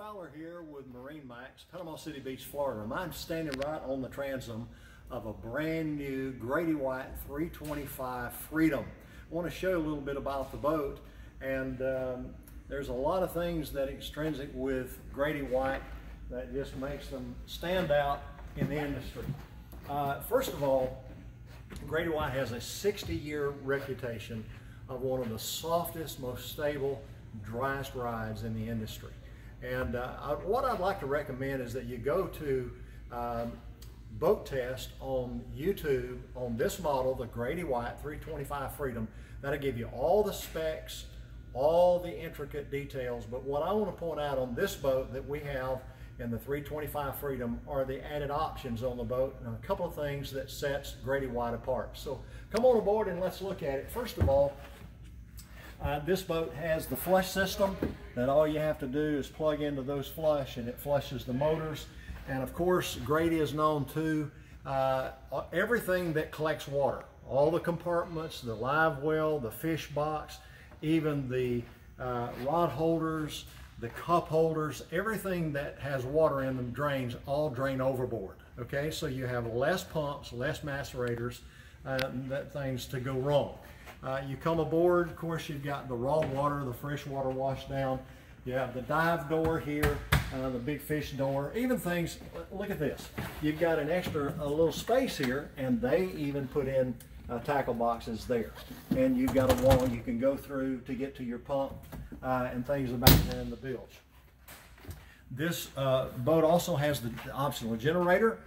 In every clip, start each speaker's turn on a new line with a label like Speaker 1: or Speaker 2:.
Speaker 1: Fowler here with MarineMax, Panama City Beach, Florida. I'm standing right on the transom of a brand new Grady-White 325 Freedom. I want to show you a little bit about the boat, and there's a lot of things that extrinsic with Grady-White that just makes them stand out in the industry. First of all, Grady-White has a 60-year reputation of one of the softest, most stable, driest rides in the industry. And what I'd like to recommend is that you go to boat test on YouTube on this model, the Grady-White 325 Freedom. That'll give you all the specs, all the intricate details. But what I want to point out on this boat that we have in the 325 Freedom are the added options on the boat and a couple of things that sets Grady-White apart. So come on aboard and let's look at it. First of all, this boat has the flush system that all you have to do is plug into those flush and it flushes the motors. And of course, Grady is known to everything that collects water. All the compartments, the live well, the fish box, even the rod holders, the cup holders, everything that has water in them drains, all drain overboard. Okay, so you have less pumps, less macerators, things to go wrong. You come aboard, of course, you've got the raw water, the fresh water washed down. You have the dive door here, the big fish door, even things, look at this. You've got an extra little space here, and they even put in tackle boxes there. And you've got a wall you can go through to get to your pump and things about there in the bilge. This boat also has the optional generator.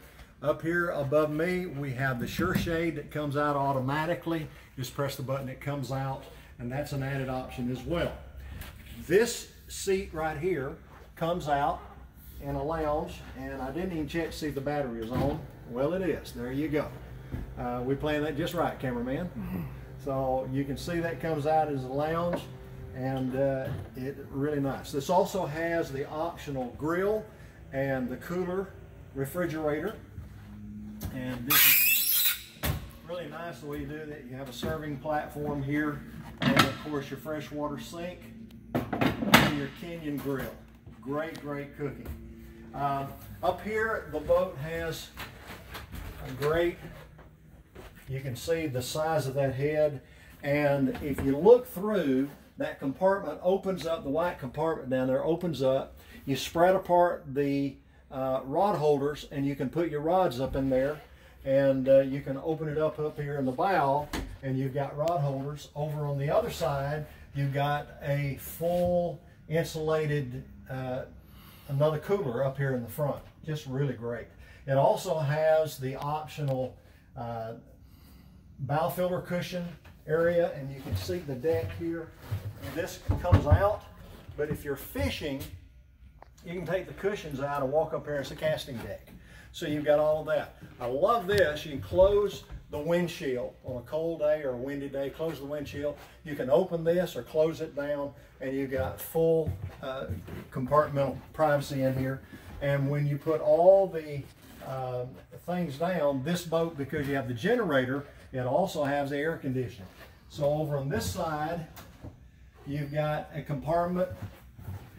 Speaker 1: Up here above me, we have the sure shade that comes out automatically. Just press the button, it comes out, and that's an added option as well. This seat right here comes out in a lounge, and I didn't even check to see if the battery is on. Well, it is. There you go. We playing that just right, cameraman. So you can see that comes out as a lounge, and it's really nice. This also has the optional grill and the cooler refrigerator. And this is really nice the way you do that. You have a serving platform here, and of course your freshwater sink and your Kenyan grill. Great, great cooking. Up here, the boat has a great, you can see the size of that head, and if you look through, that compartment opens up, the white compartment down there opens up. You spread apart the rod holders, and you can put your rods up in there, and you can open it up here in the bow, and you've got rod holders. Over on the other side, you've got a full insulated another cooler up here in the front. Just really great. It also has the optional bow filter cushion area, and you can see the deck here. This comes out, but if you're fishing, you can take the cushions out and walk up here. It's a casting deck. So you've got all of that. I love this. You can close the windshield on a cold day or a windy day. Close the windshield. You can open this or close it down, and you've got full compartmental privacy in here. And when you put all the things down, this boat, because you have the generator, it also has the air conditioning. So over on this side, you've got a compartment.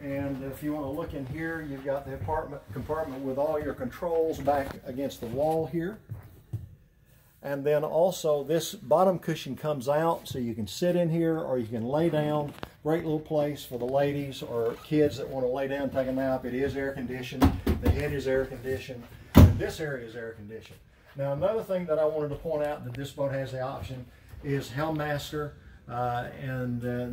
Speaker 1: And if you want to look in here, you've got the compartment with all your controls back against the wall here. And then also this bottom cushion comes out so you can sit in here or you can lay down. Great little place for the ladies or kids that want to lay down and take a nap. It is air conditioned. The head is air conditioned. And this area is air conditioned. Now another thing that I wanted to point out that this boat has the option is Helmmaster.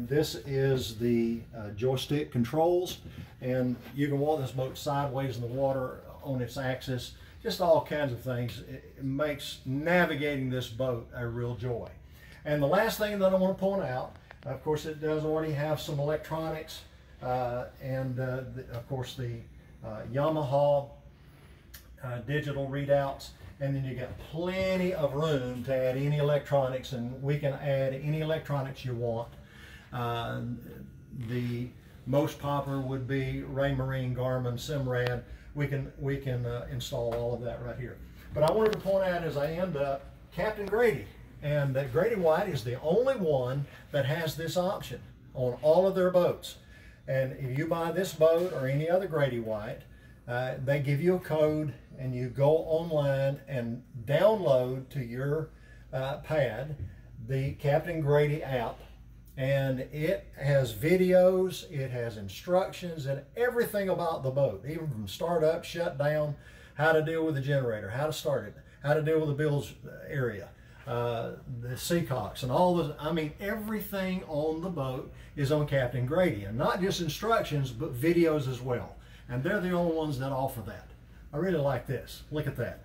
Speaker 1: This is the joystick controls, and you can walk this boat sideways in the water on its axis, just all kinds of things. It makes navigating this boat a real joy. And the last thing that I want to point out, of course it does already have some electronics, of course the Yamaha digital readouts. And then you got plenty of room to add any electronics, and we can add any electronics you want. The most popular would be Raymarine, Garmin, Simrad. We can install all of that right here. But I wanted to point out as I end up, Captain Grady, and that Grady-White is the only one that has this option on all of their boats. And if you buy this boat or any other Grady-White, they give you a code, and you go online and download to your pad the Captain Grady app. And it has videos, it has instructions, and everything about the boat, even from start up, shut down, how to deal with the generator, how to start it, how to deal with the bilge area, the seacocks, and all those. I mean, everything on the boat is on Captain Grady, and not just instructions, but videos as well. And they're the only ones that offer that. I really like this. Look at that.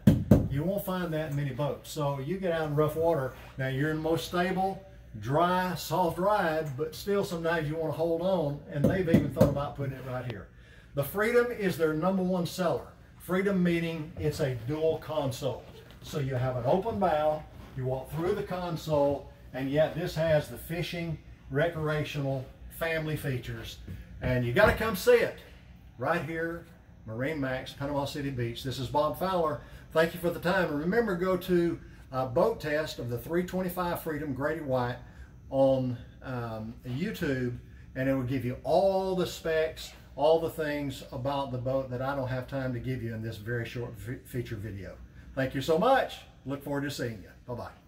Speaker 1: You won't find that in many boats. So you get out in rough water, now you're in the most stable, dry, soft ride, but still sometimes you want to hold on, and they've even thought about putting it right here. The Freedom is their #1 seller. Freedom meaning it's a dual console. So you have an open bow, you walk through the console, and yet this has the fishing, recreational, family features. And you got to come see it right here, MarineMax, Panama City Beach. This is Bob Fowler. Thank you for the time. And remember, go to a boat test of the 325 Freedom Grady-White on YouTube, and it will give you all the specs, all the things about the boat that I don't have time to give you in this very short feature video. Thank you so much. Look forward to seeing you. Bye-bye.